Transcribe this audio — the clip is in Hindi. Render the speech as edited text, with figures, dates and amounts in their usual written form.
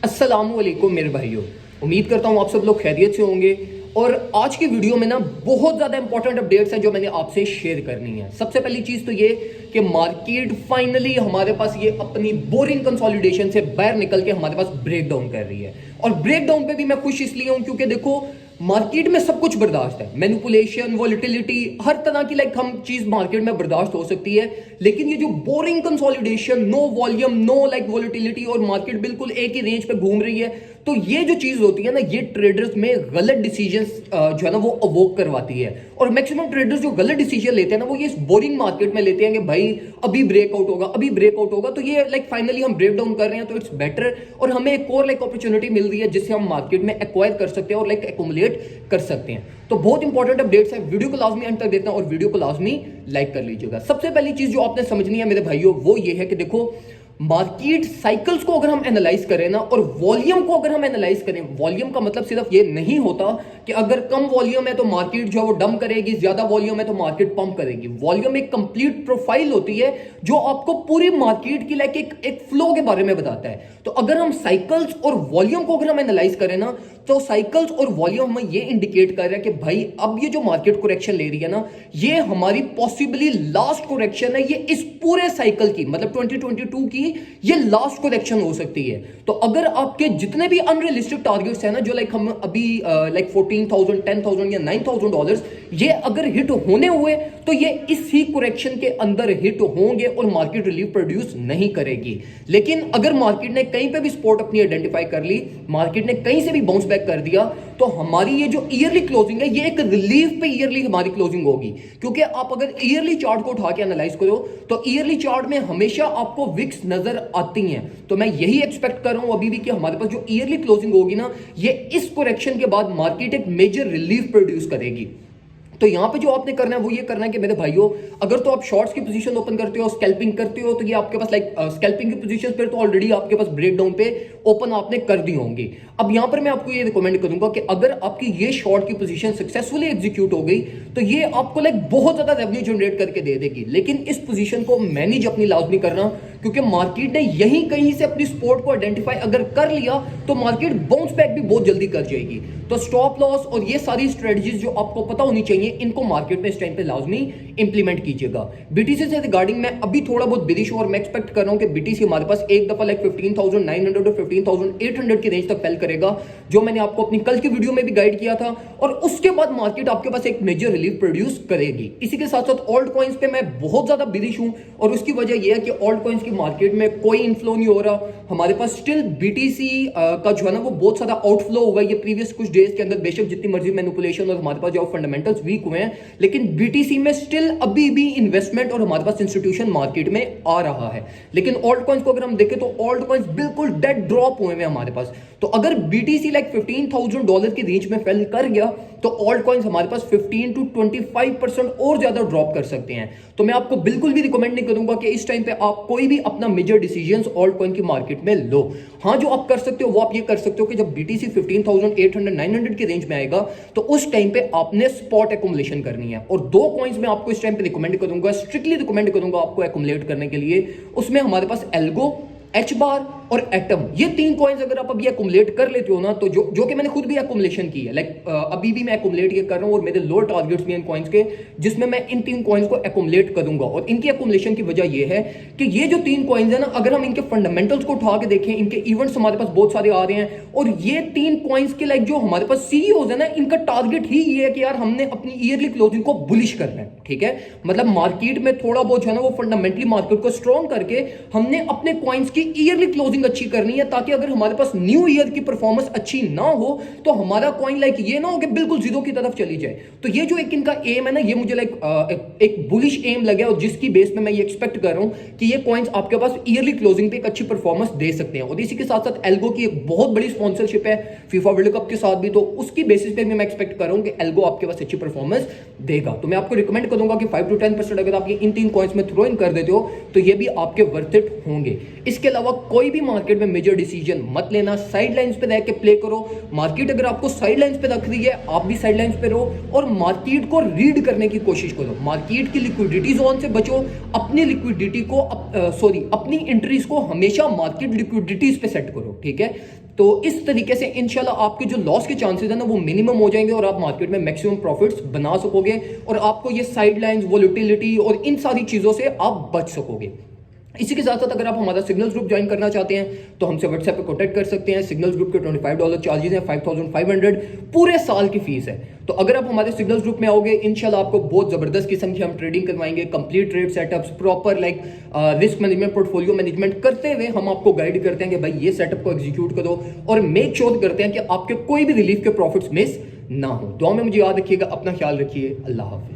अस्सलामुअलैकुम मेरे भाइयों। उम्मीद करता हूँ आप सब लोग खैरियत से होंगे। और आज की वीडियो में ना बहुत ज़्यादा इंपॉर्टेंट अपडेट्स हैं जो मैंने आपसे शेयर करनी है। सबसे पहली चीज़ तो ये कि मार्केट फाइनली हमारे पास ये अपनी बोरिंग कंसोलिडेशन से बाहर निकल के हमारे पास ब्रेक डाउन कर रही है। और ब्रेक डाउन पे भी मैं खुश इसलिए हूँ क्योंकि देखो मार्केट में सब कुछ बर्दाश्त है, मैनिपुलेशन, वॉलिटिलिटी, हर तरह की हम चीज मार्केट में बर्दाश्त हो सकती है। लेकिन ये जो boring consolidation, no volume, no volatility और मार्केट बिल्कुल एक ही रेंज पे घूम रही है, तो ये जो चीज होती है ना, ये ट्रेडर्स में गलत डिसीजंस जो है ना वो अवोक करवाती है। और मैक्सिमम ट्रेडर्स जो गलत डिसीजन लेते हैं ना, वो ये बोरिंग मार्केट में लेते हैं कि भाई अभी ब्रेकआउट होगा, अभी ब्रेकआउट होगा, तो ये फाइनली हम ब्रेक डाउन कर रहे हैं तो इट्स बेटर और हमें एक और अपॉर्चुनिटी मिल रही है जिससे हम मार्केट में एक्वायर कर सकते हैं और एक्युमुलेट कर सकते हैं। तो बहुत इंपॉर्टेंट अपडेट्स है, वीडियो को लाजमी अंत तक देखना और वीडियो को लाजमी लाइक कर लीजिएगा। सबसे पहली चीज जो आपने समझनी है मेरे भाइयों वो ये है कि देखो मार्केट साइकिल्स को अगर हम एनालाइज करें ना और वॉल्यूम को अगर हम एनालाइज करें, वॉल्यूम का मतलब सिर्फ ये नहीं होता कि अगर कम वॉल्यूम है तो मार्केट जो है वो डंप करेगी, ज्यादा वॉल्यूम है तो मार्केट पंप करेगी। वॉल्यूम एक कंप्लीट प्रोफाइल होती है जो आपको पूरी मार्केट की एक फ्लो के बारे में बताता है। तो अगर हम साइकिल्स और वॉल्यूम को अगर हम एनालाइज करें ना, तो साइकिल्स और वॉल्यूम हमें ये इंडिकेट कर रहा है कि भाई अब ये जो मार्केट करेक्शन ले रही है ना, ये हमारी पॉसिबली लास्ट करेक्शन है। ये इस पूरे साइकिल की मतलब 2022 की ये लास्ट करेक्शन हो सकती है। तो अगर आपके जितने भी अनरियलिस्टिक टारगेट्स है ना, जो हम अभी 14,000, 10,000 या $9,000 ये अगर हिट होने हुए तो ये इसी करेक्शन के अंदर हिट होंगे और मार्केट रिलीफ प्रोड्यूस नहीं करेगी। लेकिन अगर मार्केट ने कहीं पे भी सपोर्ट अपनी आइडेंटिफाई कर ली, मार्केट ने कहीं से भी बाउंस बैक कर दिया, तो हमारी ये जो ईयरली क्लोजिंग है ये एक रिलीफ पे ईयरली हमारी क्लोजिंग होगी। क्योंकि आप अगर ईयरली चार्ट को उठा के एनालाइज करो तो ईयरली चार्ट में हमेशा आपको विक्स नजर आती हैं। तो मैं यही एक्सपेक्ट कर रहा हूं अभी भी कि हमारे पास जो ईयरली क्लोजिंग होगी ना, ये इस करेक्शन के बाद मार्केट एक मेजर रिलीफ प्रोड्यूस करेगी। तो यहां पे जो आपने करना है वो ये करना है कि मेरे भाइयों, अगर तो आप शॉर्ट्स की पोजीशन ओपन करते हो, स्कैल्पिंग करते हो, तो ये आपके पास स्कैल्पिंग की पोजीशन पर तो ऑलरेडी आपके पास ब्रेकडाउन पे ओपन आपने कर दी होंगी। अब यहां पर मैं आपको ये रिकमेंड करूंगा कि अगर आपकी ये शॉर्ट की पोजीशन सक्सेसफुली एग्जीक्यूट हो गई तो ये आपको बहुत ज्यादा रेवेन्यू जनरेट करके दे देगी। लेकिन इस पोजीशन को मैनेज अपनी लाजमी करना, क्योंकि मार्केट ने यहीं कहीं से अपनी सपोर्ट को आइडेंटिफाई अगर कर लिया तो मार्केट बाउंस बैक भी बहुत जल्दी कर जाएगी। तो स्टॉप लॉस और ये सारी स्ट्रेटजीज जो आपको पता होनी चाहिए, इनको मार्केट में इस टाइम पे लाजमी इंप्लीमेंट कीजिएगा। बीटीसी से रिगार्डिंग मैं अभी थोड़ा बहुत बिरिश हूं और मैं एक्सपेक्ट कर रहा हूं कि बीटीसी हमारे पास एक दफा 15,900 और 15,800 की रेंज तक फेल करेगा, जो मैंने आपको अपनी कल की वीडियो में भी गाइड किया था। और उसके बाद मार्केट आपके पास एक मेजर रिलीफ प्रोड्यूस करेगी। इसी के साथ साथ ऑल्ट कॉइन्स पे मैं बहुत ज्यादा बिरिश हूं और उसकी वजह यह है कि ऑल्ट कॉइन्स की मार्केट में कोई इनफ्लो नहीं हो रहा। हमारे पास स्टिल बीटीसी का जो है ना वो बहुत ज्यादा आउटफ्लो हुआ है ये प्रीवियस कुछ डेज के अंदर। बेशक जितनी मर्जी मैनिपुलेशन और हमारे पास जो फंडामेंटल्स वीक हुए हैं, लेकिन बीटीसी में स्टिल अभी भी इन्वेस्टमेंट और हमारे पास इंस्टीट्यूशन मार्केट में आ रहा है। लेकिन ऑल्ट कॉइन्स को अगर हम देखें तो ऑल्ट कॉइन्स बिल्कुल डेड ड्रॉप हुए हैं हमारे पास। तो अगर बीटीसी $15,000 की रेंज में फेल कर गया तो ऑल्ट कॉइन्स हमारे पास 15 to 25% और ज्यादा ड्रॉप कर सकते हैं। तो मैं आपको बिल्कुल भी रिकमेंड नहीं करूंगा कि इस टाइम पे आप कोई भी अपना मेजर डिसीजंस ऑल्ट कॉइन की मार्केट में लो। हां, जो आप कर सकते हो वो आप ये कर सकते हो कि जब बीटीसी 15,800, 900 की रेंज में आएगा तो उस टाइम पे आपने स्पॉट एक्युमुलेशन करनी है। और दो कॉइन्स में आपको इस टाइम पे रिकमेंड करूंगा, स्ट्रिक्टली रिकमेंड करूंगा आपको एक्युमुलेट करने के लिए। उसमें हमारे पास एल्गो, एच बार और एटम, ये तीन कॉइन्स अगर आप अभी एक्युमुलेट कर लेते हो ना, तो जो कि मैंने खुद भी एक्युमुलेशन की है, अभी भी मैं एक्युमुलेट ये कर रहा हूं और मेरे लोअर टारगेट्स भी इन कॉइन्स के, जिसमें मैं इन तीन कॉइन्स को एक्युमुलेट करूंगा। और इनकी एक्युमुलेशन की वजह ये है कि ये जो तीन कॉइन्स है ना, अगर हम इनके फंडामेंटल्स को उठा के देखें, इनके इवेंट्स हमारे पास बहुत सारे आ रहे हैं और ये तीन कॉइन्स के जो हमारे पास सीईओज है ना, इनका टारगेट ही ये है कि यार हमने अपनी ईयरली क्लोजिंग को बुलिश करना है। ठीक है, मतलब मार्केट में थोड़ा बहुत जो है ना वो फंडामेंटली मार्केट को स्ट्रॉन्ग करके हमने अपने कॉइन्स की ईयरली क्लोजिंग अच्छी करनी है, ताकि अगर हमारे पास न्यू ईयर की परफॉर्मेंस अच्छी ना हो तो हमारा कॉइन ये ना हो कि बिल्कुल जीरो की तरफ चली जाए। तो ये जो एक इनका एम है ना, ये मुझे एक बुलिश एम लगे और जिसकी बेस पे मैं ये एक्सपेक्ट कर रहा हूं कि ये कॉइन्स आपके पास ईयरली क्लोजिंग पे एक अच्छी परफॉर्मेंस दे सकते हैं। और इसी के साथ साथ एल्गो की एक बहुत बड़ी स्पॉन्सरशिप है फीफा वर्ल्ड कप के साथ भी, तो उसकी बेसिस पे मैं एक्सपेक्ट कर रहा हूं कि एल्गो आपके पास अच्छी परफॉर्मेंस देगा। तो मैं आपको रिकमेंड करूंगा कि 5 to 10% अगर आप ये इन तीन कॉइन्स में थ्रो इन कर देते हो तो ये भी आपके वर्थ इट होंगे। इसके अलावा कोई भी मार्केट में मेजर डिसीजन मत लेना, साइडलाइंस पे रह के प्ले करो। मार्केट अगर आपको साइडलाइंस पे रख रही है, आप भी साइडलाइंस पे रहो और मार्केट को रीड करने की कोशिश करो। मार्केट की लिक्विडिटी जोन से बचो, अपनी लिक्विडिटी को अपनी एंट्रीज को हमेशा मार्केट लिक्विडिटीज पे सेट करो, ठीक है। तो इस तरीके से इंशाल्लाह आपके जो लॉस के चांसेस है ना वो मिनिमम हो जाएंगे और आप मार्केट में मैक्सिमम प्रॉफिट्स बना सकोगे और आपको ये साइडलाइंस, वोलेटिलिटी और इन सारी चीजों से आप बच सकोगे। इसी के साथ साथ अगर आप हमारा सिग्नल्स ग्रुप ज्वाइन करना चाहते हैं तो हमसे व्हाट्सएप पे कॉन्टैक्ट कर सकते हैं। सिग्नल्स ग्रुप के $25 चार्जेस हैं, 5500 पूरे साल की फीस है। तो अगर आप हमारे सिग्नल्स ग्रुप में आओगे इंशाल्लाह आपको बहुत जबरदस्त किस्म की हम ट्रेडिंग करवाएंगे, complete trade setups, proper risk management, portfolio management करते हुए हम आपको गाइड करते हैं कि भाई ये सेटअप को एग्जीक्यूट करो और मेक श्योर करते हैं कि आपके कोई भी रिलीफ के प्रॉफिट्स मिस ना हो। दुआ में मुझे याद रखिएगा, अपना ख्याल रखिए, अल्लाह हाफिज।